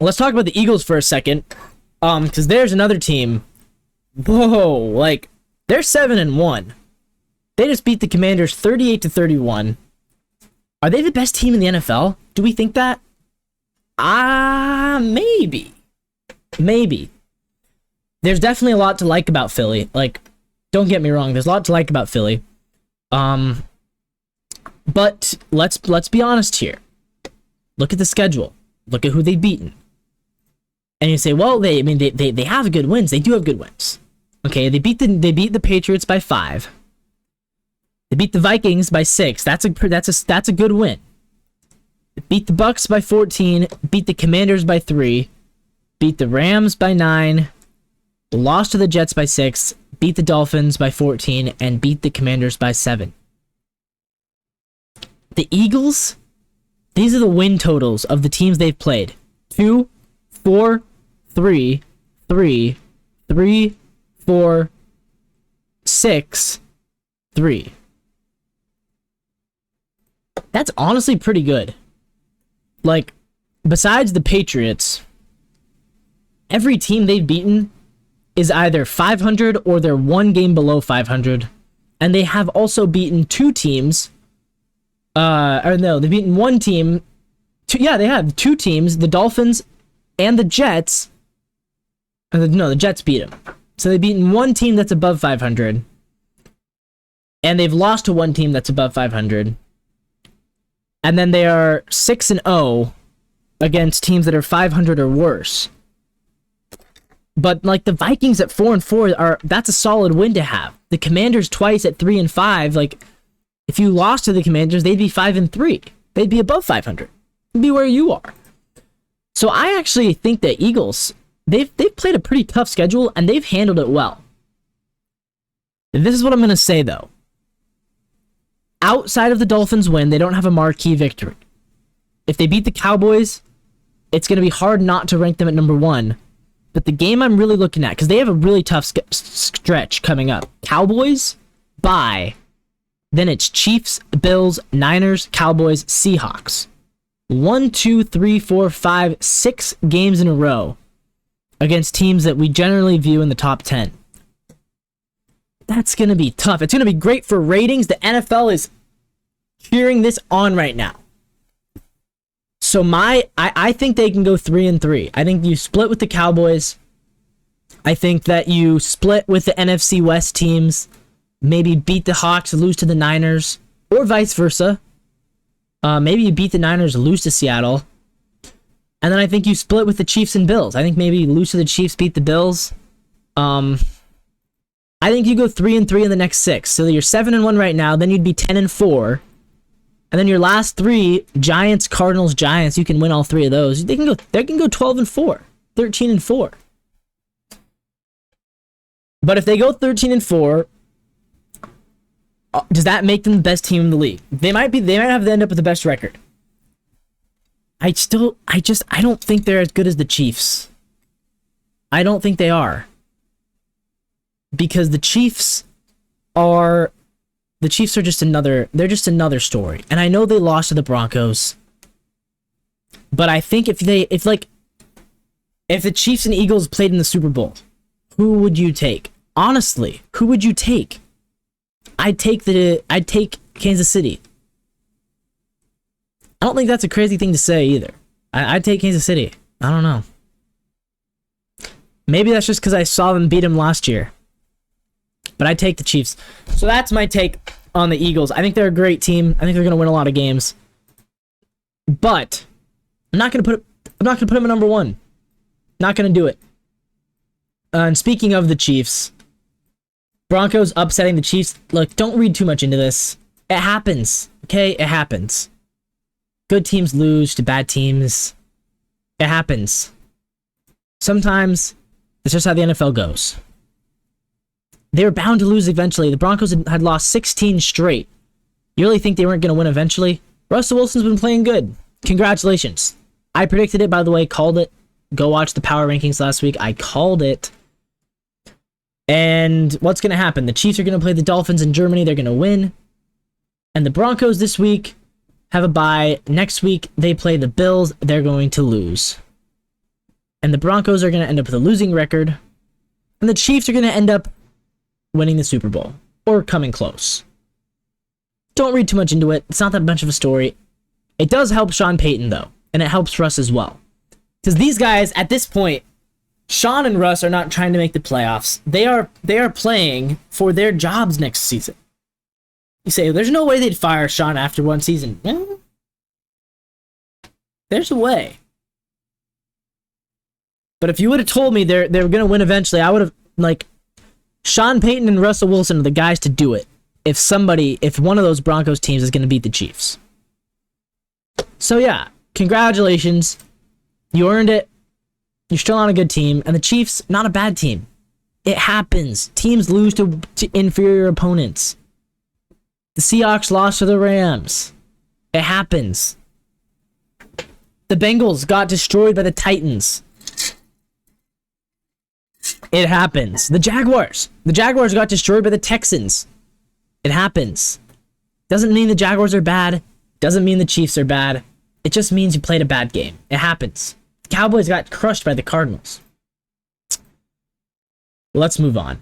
let's talk about the Eagles for a second. Because there's another team. Whoa, like, they're 7-1. They just beat the Commanders 38-31. Are they the best team in the NFL? Do we think that? Maybe. Maybe. There's definitely a lot to like about Philly. Like, don't get me wrong, there's a lot to like about Philly. But let's be honest here. Look at the schedule. Look at who they've beaten. And you say, well, they have good wins. They do have good wins. Okay, they beat the Patriots by 5. They beat the Vikings by 6. That's a good win. They beat the Bucks by 14. Beat the Commanders by 3. Beat the Rams by 9. Lost to the Jets by 6. Beat the Dolphins by 14, and beat the Commanders by 7. The Eagles, these are the win totals of the teams they've played. 2, 4, 3, 3, 3, 4, 6, 3. That's honestly pretty good. Like, besides the Patriots, every team they've beaten is either 500 or they're one game below 500. And they have also beaten 2 teams. They've beaten one team. They have 2 teams, the Dolphins and the Jets. The Jets beat them. So they've beaten one team that's above 500. And they've lost to one team that's above 500. And then they are 6-0 against teams that are 500 or worse. But like the Vikings at 4-4 that's a solid win to have. The Commanders twice at 3-5, like if you lost to the Commanders, they'd be 5-3. They'd be above 500. They'd be where you are. So I actually think that Eagles, they've played a pretty tough schedule and they've handled it well. This is what I'm going to say though. Outside of the Dolphins win, they don't have a marquee victory. If they beat the Cowboys, it's going to be hard not to rank them at number 1. But the game I'm really looking at, because they have a really tough stretch coming up. Cowboys, bye. Then it's Chiefs, Bills, Niners, Cowboys, Seahawks. 1, 2, 3, 4, 5, 6 games in a row against teams that we generally view in the top 10. That's going to be tough. It's going to be great for ratings. The NFL is cheering this on right now. So I think they can go 3-3. I think you split with the Cowboys. I think that you split with the NFC West teams. Maybe beat the Hawks, lose to the Niners, or vice versa. Maybe you beat the Niners, lose to Seattle. And then I think you split with the Chiefs and Bills. I think maybe you lose to the Chiefs, beat the Bills. I think you go 3-3 in the next 6. So you're 7-1 right now. Then you'd be 10-4. And then your last 3, Giants, Cardinals, Giants, you can win all 3 of those. They can go 12-4, 13-4. But if they go 13-4, does that make them the best team in the league? They might have to end up with the best record. I don't think they're as good as the Chiefs. I don't think they are. Because the Chiefs are just another story. And I know they lost to the Broncos. But I think if the Chiefs and Eagles played in the Super Bowl, who would you take? Honestly, who would you take? I'd take Kansas City. I don't think that's a crazy thing to say either. I'd take Kansas City. I don't know. Maybe that's just because I saw them beat them last year. But I'd take the Chiefs. So that's my take on the Eagles. I think they're a great team. I think they're going to win a lot of games. But I'm not going to put them at number 1. Not going to do it. And speaking of the Chiefs, Broncos upsetting the Chiefs. Look, don't read too much into this. It happens. Okay? It happens. Good teams lose to bad teams. It happens. Sometimes it's just how the NFL goes. They were bound to lose eventually. The Broncos had lost 16 straight. You really think they weren't going to win eventually? Russell Wilson's been playing good. Congratulations. I predicted it, by the way, called it. Go watch the power rankings last week. I called it. And what's going to happen? The Chiefs are going to play the Dolphins in Germany. They're going to win. And the Broncos this week have a bye. Next week, they play the Bills. They're going to lose. And the Broncos are going to end up with a losing record. And the Chiefs are going to end up winning the Super Bowl. Or coming close. Don't read too much into it. It's not that much of a story. It does help Sean Payton, though. And it helps Russ as well. Because these guys, at this point, Sean and Russ are not trying to make the playoffs. They are playing for their jobs next season. You say, there's no way they'd fire Sean after one season. Well, there's a way. But if you would have told me they're going to win eventually, I would have, like, Sean Payton and Russell Wilson are the guys to do it. If one of those Broncos teams is going to beat the Chiefs. So yeah, congratulations. You earned it. You're still on a good team. And the Chiefs, not a bad team. It happens. Teams lose to inferior opponents. The Seahawks lost to the Rams. It happens. The Bengals got destroyed by the Titans. It happens. The Jaguars got destroyed by the Texans. It happens. Doesn't mean the Jaguars are bad. Doesn't mean the Chiefs are bad. It just means you played a bad game. It happens. The Cowboys got crushed by the Cardinals. Let's move on.